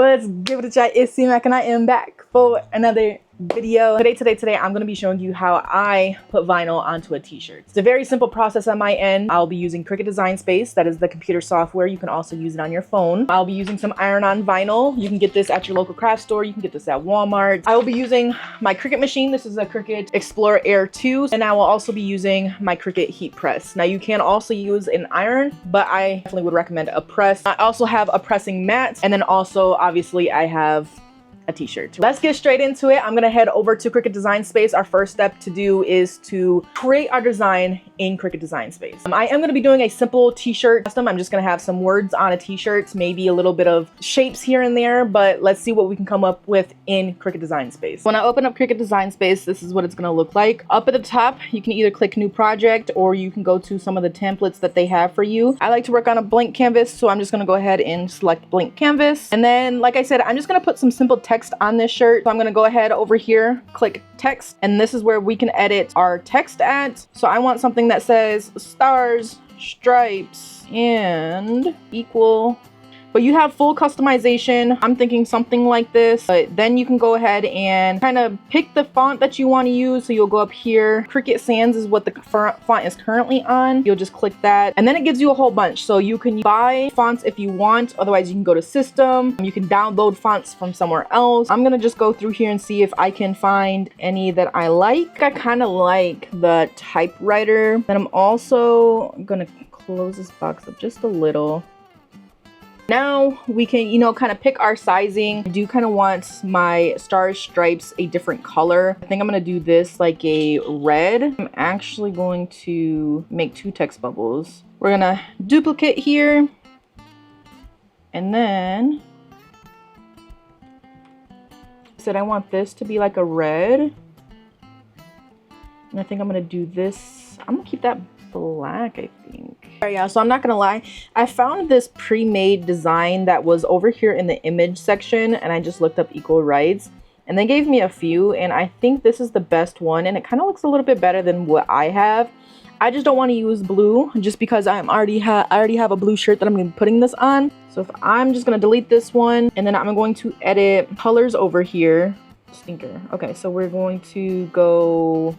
Let's give it a try. It's C-Mac and I am back for another video. Today, I'm going to be showing you how I put vinyl onto a t-shirt. It's a very simple process on my end. I'll be using Cricut Design Space. That is the computer software. You can also use it on your phone. I'll be using some iron-on vinyl. You can get this at your local craft store. You can get this at Walmart. I will be using my Cricut machine. This is a Cricut Explore Air 2. And I will also be using my Cricut heat press. Now you can also use an iron, but I definitely would recommend a press. I also have a pressing mat. And then also, obviously, I have a t-shirt. Let's get straight into it. I'm gonna head over to Cricut Design Space. Our first step to do is to create our design in Cricut Design Space. I am gonna be doing a simple t-shirt custom. I'm just gonna have some words on a t-shirt, maybe a little bit of shapes here and there, but let's see what we can come up with in Cricut Design Space. When I open up Cricut Design Space, this is what it's gonna look like. Up at the top, you can either click new project or you can go to some of the templates that they have for you. I like to work on a blank canvas, so I'm just gonna go ahead and select blank canvas. And then, like I said, I'm just gonna put some simple text on this shirt. So I'm gonna go ahead over here, click text, and this is where we can edit our text at. So I want something that says stars, stripes, and equal. But you have full customization. I'm thinking something like this, but then you can go ahead and kind of pick the font that you want to use. So you'll go up here. Cricut Sans is what the font is currently on. You'll just click that, and then it gives you a whole bunch. So you can buy fonts if you want. Otherwise, you can go to system. You can download fonts from somewhere else. I'm gonna just go through here and see if I can find any that I like. I kind of like the typewriter. Then I'm also gonna close this box up just a little. Now we can, kind of pick our sizing. I do kind of want my star stripes a different color. I think I'm going to do this like a red. I'm actually going to make 2 text bubbles. We're going to duplicate here. And then I said I want this to be like a red. And I think I'm going to do this. I'm going to keep that black, I think. Alright, yeah, so I'm not gonna lie, I found this pre-made design that was over here in the image section, and I just looked up equal rights, and they gave me a few, and I think this is the best one, and it kind of looks a little bit better than what I have. I just don't want to use blue just because I already have a blue shirt that I'm gonna be putting this on. So if I'm just gonna delete this one, and then I'm going to edit colors over here. Stinker. Okay, so we're going to go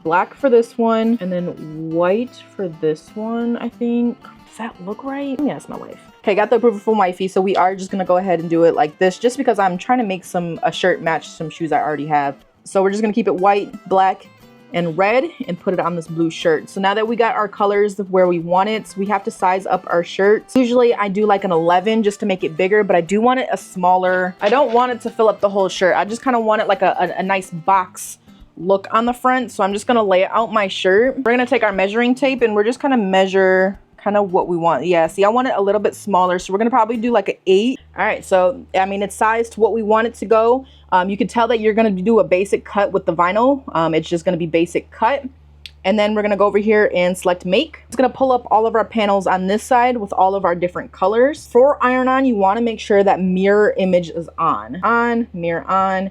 black for this one, and then white for this one, I think. Does that look right? Yeah, it's my wife. Okay, got the approval from wifey, so we are just gonna go ahead and do it like this, just because I'm trying to make a shirt match some shoes I already have. So we're just gonna keep it white, black, and red, and put it on this blue shirt. So now that we got our colors where we want it, we have to size up our shirts. Usually I do like an 11 just to make it bigger, but I do want it a smaller. I don't want it to fill up the whole shirt. I just kind of want it like a nice box look on the front. So I'm just gonna lay out my shirt. We're gonna take our measuring tape and we're just gonna measure kind of what we want. Yeah, see, I want it a little bit smaller, so we're gonna probably do like an 8. All right, so I mean, it's sized to what we want it to go. You can tell that you're gonna do a basic cut with the vinyl. It's just gonna be basic cut. And then we're gonna go over here and select make. It's gonna pull up all of our panels on this side with all of our different colors. For iron-on, you wanna make sure that mirror image is on, mirror on,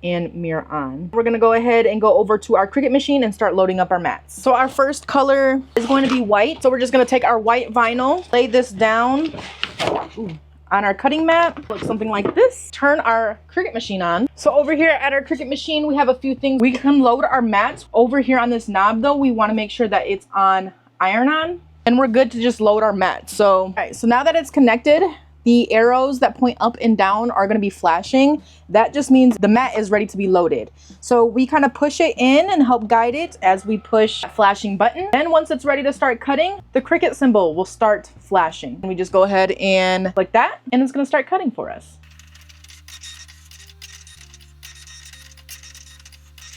and mirror on. We're gonna go ahead and go over to our Cricut machine and start loading up our mats. So our first color is going to be white. So we're just gonna take our white vinyl, lay this down on our cutting mat. Looks something like this. Turn our Cricut machine on. So over here at our Cricut machine, we have a few things. We can load our mats. Over here on this knob though, we wanna make sure that it's on iron-on, and we're good to just load our mat. So, all right, so now that it's connected, the arrows that point up and down are going to be flashing. That just means the mat is ready to be loaded. So we kind of push it in and help guide it as we push that flashing button. Then once it's ready to start cutting, the Cricut symbol will start flashing. And we just go ahead and click that, and it's going to start cutting for us.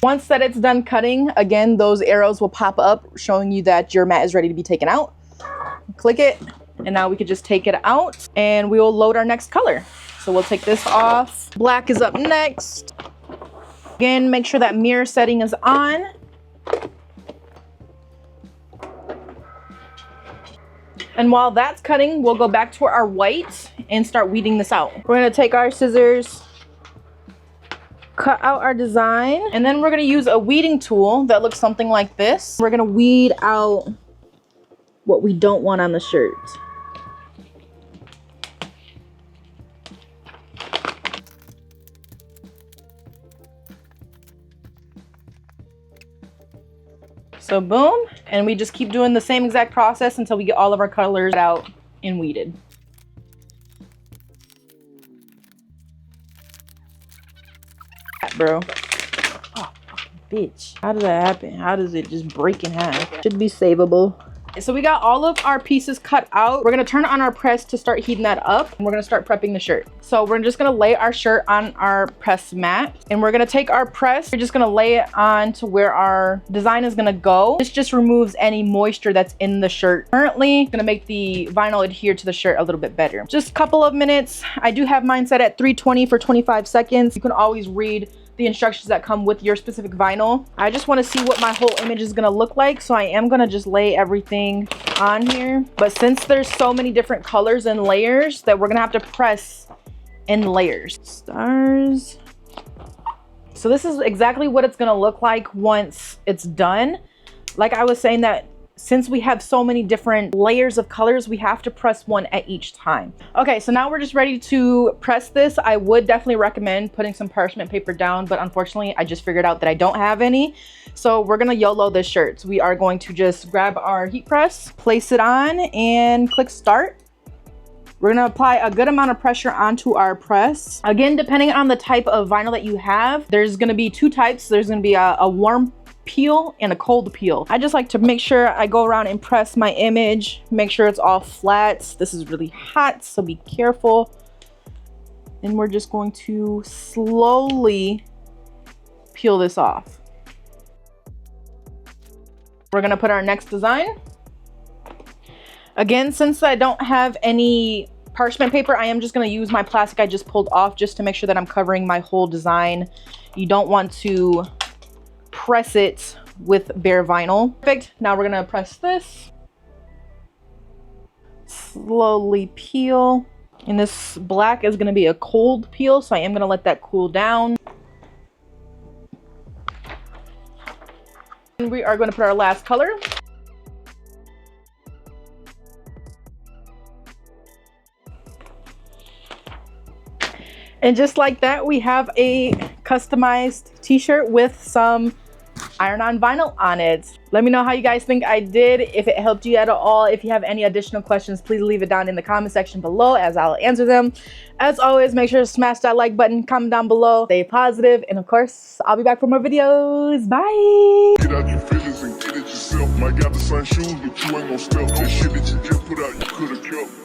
Once that it's done cutting, again, those arrows will pop up showing you that your mat is ready to be taken out. Click it. And now we could just take it out and we will load our next color. So we'll take this off. Black is up next. Again, make sure that mirror setting is on. And while that's cutting, we'll go back to our white and start weeding this out. We're gonna take our scissors, cut out our design, and then we're gonna use a weeding tool that looks something like this. We're gonna weed out what we don't want on the shirt. So boom, and we just keep doing the same exact process until we get all of our colors out and weeded. Bro. Oh, fucking bitch. How does that happen? How does it just break in half? Should be savable. So we got all of our pieces cut out. We're gonna turn on our press to start heating that up. And we're gonna start prepping the shirt. So we're just gonna lay our shirt on our press mat. And we're gonna take our press, we're just gonna lay it on to where our design is gonna go. This just removes any moisture that's in the shirt. Currently, gonna make the vinyl adhere to the shirt a little bit better. Just a couple of minutes. I do have mine set at 320 for 25 seconds. You can always read the instructions that come with your specific vinyl. I just want to see what my whole image is going to look like, so I am going to just lay everything on here. But since there's so many different colors and layers that we're going to have to press in layers. Stars. So this is exactly what it's going to look like once it's done. Like I was saying, that since we have so many different layers of colors, we have to press one at each time. Okay, so now we're just ready to press this. I would definitely recommend putting some parchment paper down, but unfortunately I just figured out that I don't have any. So we're gonna YOLO this shirt. So we are going to just grab our heat press, place it on, and click start. We're gonna apply a good amount of pressure onto our press. Again, depending on the type of vinyl that you have, there's gonna be two types. There's gonna be a warm peel and a cold peel. I just like to make sure I go around and press my image, make sure it's all flat. This is really hot, so be careful. And we're just going to slowly peel this off. We're gonna put our next design. Again, since I don't have any parchment paper, I am just gonna use my plastic I just pulled off just to make sure that I'm covering my whole design. You don't want to press it with bare vinyl. Perfect. Now we're gonna press this. Slowly peel. And this black is gonna be a cold peel, so I am gonna let that cool down. And we are gonna put our last color. And just like that, we have a customized t-shirt with some iron-on vinyl on it. Let me know how you guys think I did, if it helped you at all. If you have any additional questions, please leave it down in the comment section below as I'll answer them. As always, make sure to smash that like button, comment down below, stay positive, and of course, I'll be back for more videos. Bye! Get out your feelings and get it yourself. Might got the same shoes, but you ain't gonna step. That shit that you just put out, you could've kept.